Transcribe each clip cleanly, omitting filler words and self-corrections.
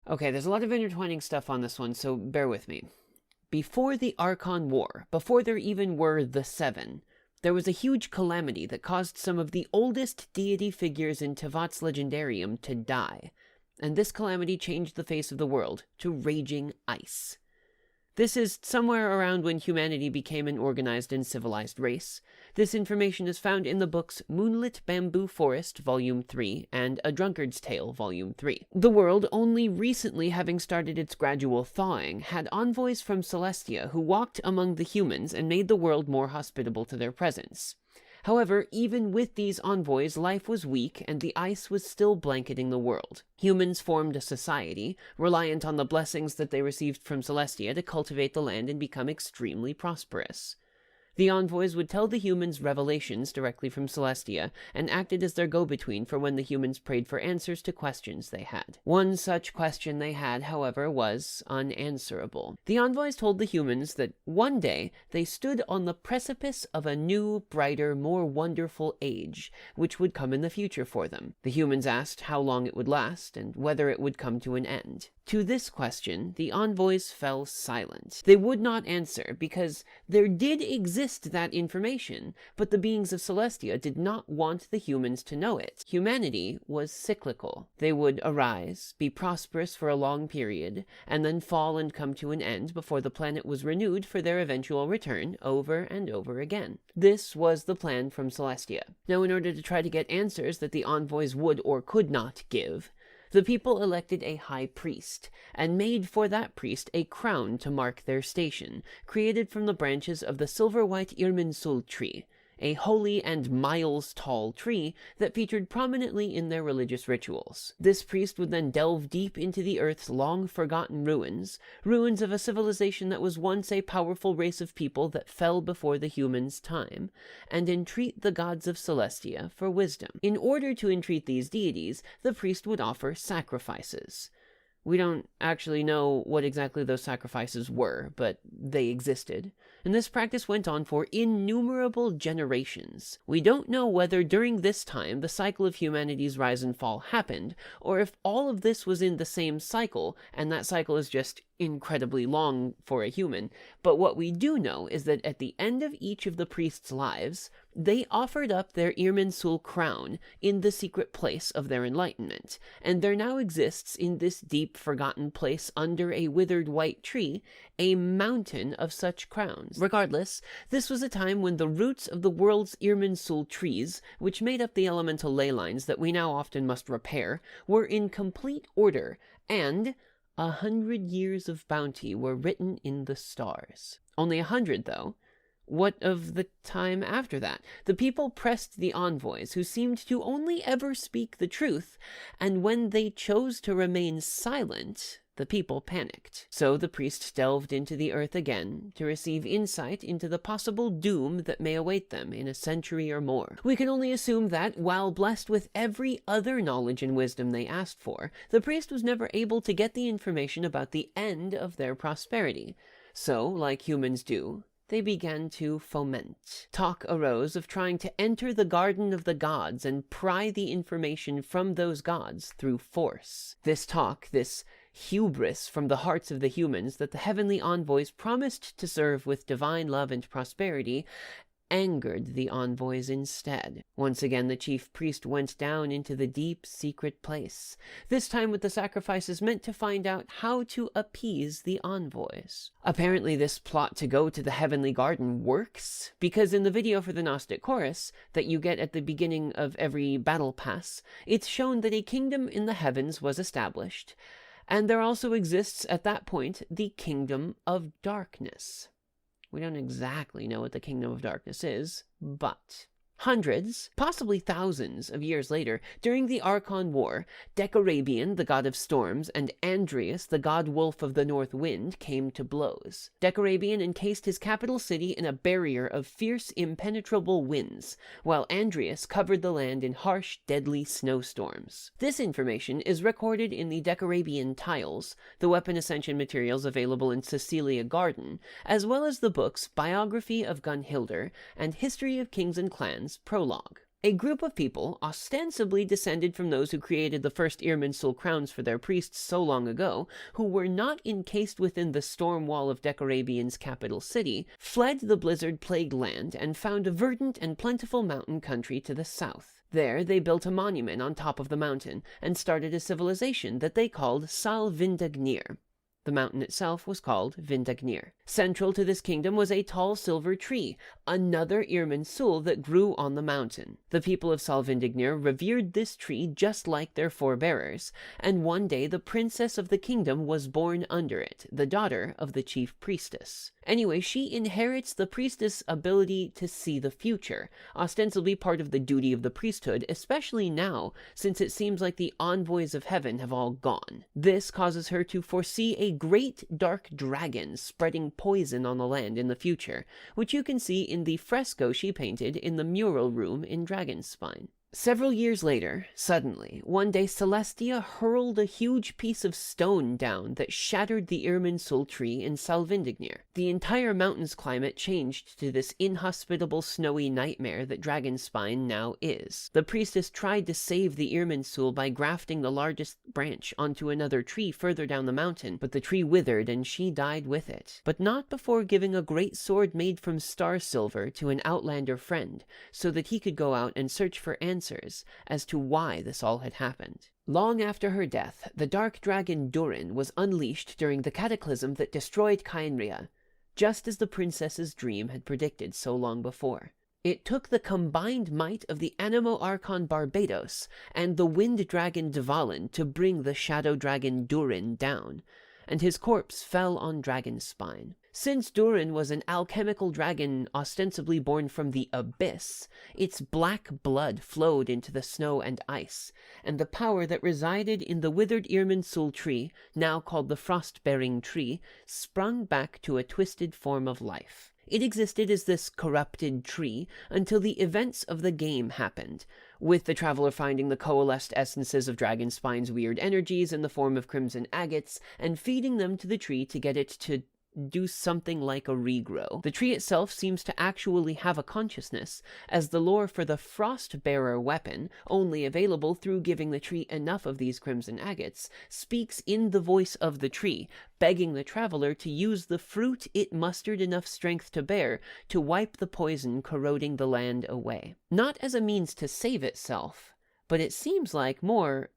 Okay, there's a lot of intertwining stuff on this one, so bear with me. Before the Archon War, before there even were the Seven, there was a huge calamity that caused some of the oldest deity figures in Tevat's Legendarium to die, and this calamity changed the face of the world to raging ice. This is somewhere around when humanity became an organized and civilized race. This information is found in the books Moonlit Bamboo Forest, Volume 3, and A Drunkard's Tale, Volume 3. The world, only recently having started its gradual thawing, had envoys from Celestia who walked among the humans and made the world more hospitable to their presence. However, even with these envoys, life was weak and the ice was still blanketing the world. Humans formed a society, reliant on the blessings that they received from Celestia to cultivate the land and become extremely prosperous. The envoys would tell the humans revelations directly from Celestia, and acted as their go-between for when the humans prayed for answers to questions they had. One such question they had, however, was unanswerable. The envoys told the humans that one day they stood on the precipice of a new, brighter, more wonderful age, which would come in the future for them. The humans asked how long it would last, and whether it would come to an end. To this question, the envoys fell silent. They would not answer, because there did exist that information, but the beings of Celestia did not want the humans to know it. Humanity was cyclical. They would arise, be prosperous for a long period, and then fall and come to an end before the planet was renewed for their eventual return over and over again. This was the plan from Celestia. Now, in order to try to get answers that the envoys would or could not give, the people elected a high priest, and made for that priest a crown to mark their station, created from the branches of the silver-white Irminsul tree, a holy and miles-tall tree that featured prominently in their religious rituals. This priest would then delve deep into the Earth's long-forgotten ruins of a civilization that was once a powerful race of people that fell before the humans' time, and entreat the gods of Celestia for wisdom. In order to entreat these deities, the priest would offer sacrifices. We don't actually know what exactly those sacrifices were, but they existed, and this practice went on for innumerable generations. We don't know whether during this time the cycle of humanity's rise and fall happened, or if all of this was in the same cycle, and that cycle is just incredibly long for a human, but what we do know is that at the end of each of the priests' lives, they offered up their Irminsul crown in the secret place of their enlightenment, and there now exists in this deep forgotten place under a withered white tree a mountain of such crowns. Regardless, this was a time when the roots of the world's Irminsul trees, which made up the elemental ley lines that we now often must repair, were in complete order, and 100 years of bounty were written in the stars. Only 100, though. What of the time after that? The people pressed the envoys, who seemed to only ever speak the truth, and when they chose to remain silent, the people panicked. So the priest delved into the earth again to receive insight into the possible doom that may await them in a century or more. We can only assume that, while blessed with every other knowledge and wisdom they asked for, the priest was never able to get the information about the end of their prosperity. So, like humans do, they began to foment. Talk arose of trying to enter the garden of the gods and pry the information from those gods through force. This talk, this hubris from the hearts of the humans that the heavenly envoys promised to serve with divine love and prosperity, angered the envoys instead. Once again, the chief priest went down into the deep, secret place, this time with the sacrifices meant to find out how to appease the envoys. Apparently, this plot to go to the heavenly garden works, because in the video for the Gnostic Chorus that you get at the beginning of every battle pass, it's shown that a kingdom in the heavens was established, and there also exists at that point the Kingdom of Darkness. We don't exactly know what the Kingdom of Darkness is, but hundreds, possibly thousands of years later, during the Archon War, Decarabian, the god of storms, and Andrius, the god-wolf of the north wind, came to blows. Decarabian encased his capital city in a barrier of fierce, impenetrable winds, while Andrius covered the land in harsh, deadly snowstorms. This information is recorded in the Decarabian Tiles, the weapon ascension materials available in Cecilia Garden, as well as the books Biography of Gunhildr and History of Kings and Clans Prologue. A group of people, ostensibly descended from those who created the first Irminsul crowns for their priests so long ago, who were not encased within the storm wall of Decorabian's capital city, fled the blizzard-plagued land and found a verdant and plentiful mountain country to the south. There, they built a monument on top of the mountain and started a civilization that they called Sal Vindagnir. The mountain itself was called Vindagnir. Central to this kingdom was a tall silver tree, another Irminsul that grew on the mountain. The people of Sal Vindagnir revered this tree just like their forebearers, and one day the princess of the kingdom was born under it, the daughter of the chief priestess. Anyway, she inherits the priestess' ability to see the future, ostensibly part of the duty of the priesthood, especially now, since it seems like the envoys of heaven have all gone. This causes her to foresee a great dark dragon spreading poison on the land in the future, which you can see in the fresco she painted in the mural room in Dragonspine. Several years later, suddenly, one day Celestia hurled a huge piece of stone down that shattered the Irminsul tree in Sal Vindagnir. The entire mountain's climate changed to this inhospitable snowy nightmare that Dragonspine now is. The priestess tried to save the Irminsul by grafting the largest branch onto another tree further down the mountain, but the tree withered and she died with it. But not before giving a great sword made from Starsilver to an outlander friend, so that he could go out and search for answers as to why this all had happened. Long after her death, the dark dragon Durin was unleashed during the cataclysm that destroyed Khaenri'ah, just as the princess's dream had predicted so long before. It took the combined might of the Anemo Archon Barbados and the wind dragon Dvalin to bring the shadow dragon Durin down, and his corpse fell on Dragonspine. Since Durin was an alchemical dragon ostensibly born from the abyss, its black blood flowed into the snow and ice, and the power that resided in the withered Irminsul tree, now called the frost-bearing tree, sprung back to a twisted form of life. It existed as this corrupted tree until the events of the game happened, with the traveler finding the coalesced essences of Dragonspine's weird energies in the form of crimson agates and feeding them to the tree to get it to do something like a regrow. The tree itself seems to actually have a consciousness, as the lore for the Frostbearer weapon, only available through giving the tree enough of these crimson agates, speaks in the voice of the tree, begging the traveler to use the fruit it mustered enough strength to bear to wipe the poison corroding the land away. Not as a means to save itself, but it seems like more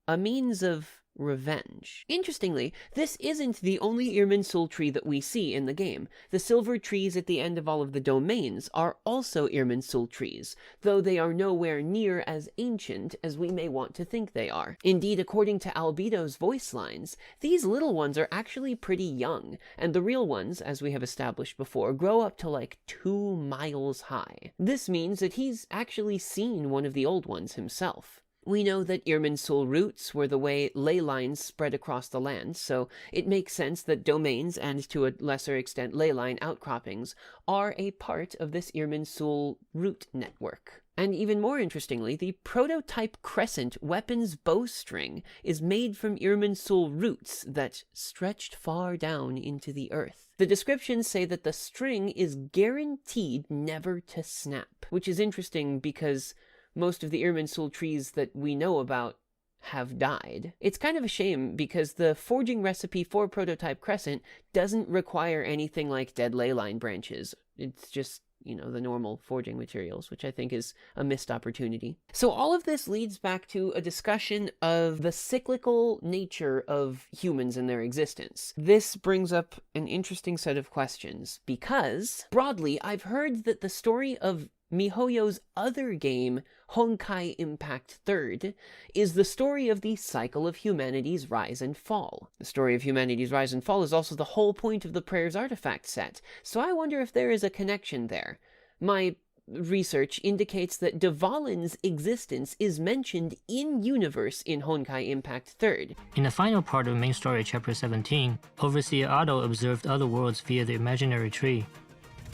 a means of revenge. Interestingly, this isn't the only Irminsul tree that we see in the game. The silver trees at the end of all of the domains are also Irminsul trees, though they are nowhere near as ancient as we may want to think they are. Indeed, according to Albedo's voice lines, these little ones are actually pretty young, and the real ones, as we have established before, grow up to like 2 miles high. This means that he's actually seen one of the old ones himself. We know that Irminsul roots were the way ley lines spread across the land, so it makes sense that domains, and to a lesser extent ley line outcroppings, are a part of this Irminsul root network. And even more interestingly, the prototype Crescent weapon's bowstring is made from Irminsul roots that stretched far down into the earth. The descriptions say that the string is guaranteed never to snap, which is interesting because most of the Irminsul trees that we know about have died. It's kind of a shame because the forging recipe for Prototype Crescent doesn't require anything like dead ley line branches. It's just, you know, the normal forging materials, which I think is a missed opportunity. So all of this leads back to a discussion of the cyclical nature of humans and their existence. This brings up an interesting set of questions because, broadly, I've heard that the story of MiHoYo's other game, Honkai Impact 3rd, is the story of the cycle of humanity's rise and fall. The story of humanity's rise and fall is also the whole point of the Prayers artifact set, so I wonder if there is a connection there. My research indicates that Dvalin's existence is mentioned in-universe in Honkai Impact 3rd. In the final part of main story chapter 17, Overseer Otto observed other worlds via the imaginary tree.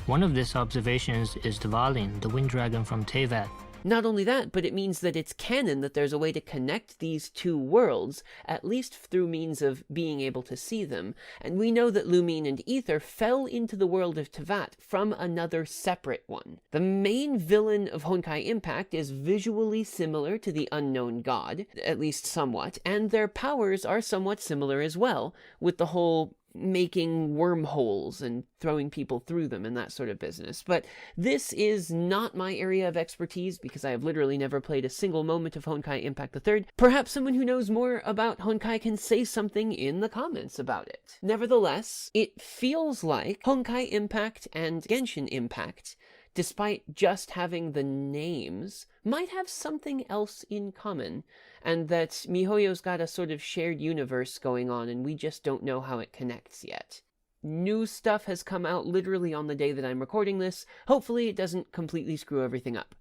One of these observations is Dvalin, the wind dragon from Teyvat. Not only that, but it means that it's canon that there's a way to connect these two worlds, at least through means of being able to see them. And we know that Lumine and Aether fell into the world of Teyvat from another separate one. The main villain of Honkai Impact is visually similar to the unknown god, at least somewhat, and their powers are somewhat similar as well, with the whole making wormholes and throwing people through them and that sort of business. But this is not my area of expertise because I have literally never played a single moment of Honkai Impact III. Perhaps someone who knows more about Honkai can say something in the comments about it. Nevertheless, it feels like Honkai Impact and Genshin Impact, despite just having the names, might have something else in common, and that MiHoYo's got a sort of shared universe going on, and we just don't know how it connects yet. New stuff has come out literally on the day that I'm recording this. Hopefully it doesn't completely screw everything up.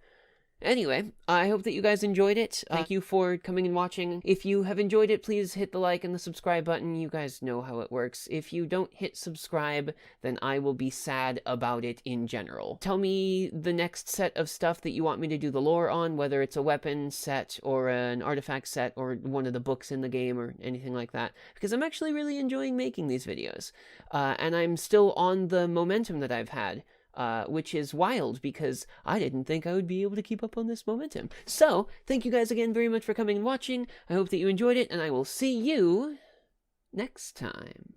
Anyway, I hope that you guys enjoyed it. Thank you for coming and watching. If you have enjoyed it, please hit the like and the subscribe button. You guys know how it works. If you don't hit subscribe, then I will be sad about it in general. Tell me the next set of stuff that you want me to do the lore on, whether it's a weapon set or an artifact set or one of the books in the game or anything like that, because I'm actually really enjoying making these videos. And I'm still on the momentum that I've had. Which is wild because I didn't think I would be able to keep up on this momentum. So, thank you guys again very much for coming and watching. I hope that you enjoyed it, and I will see you next time.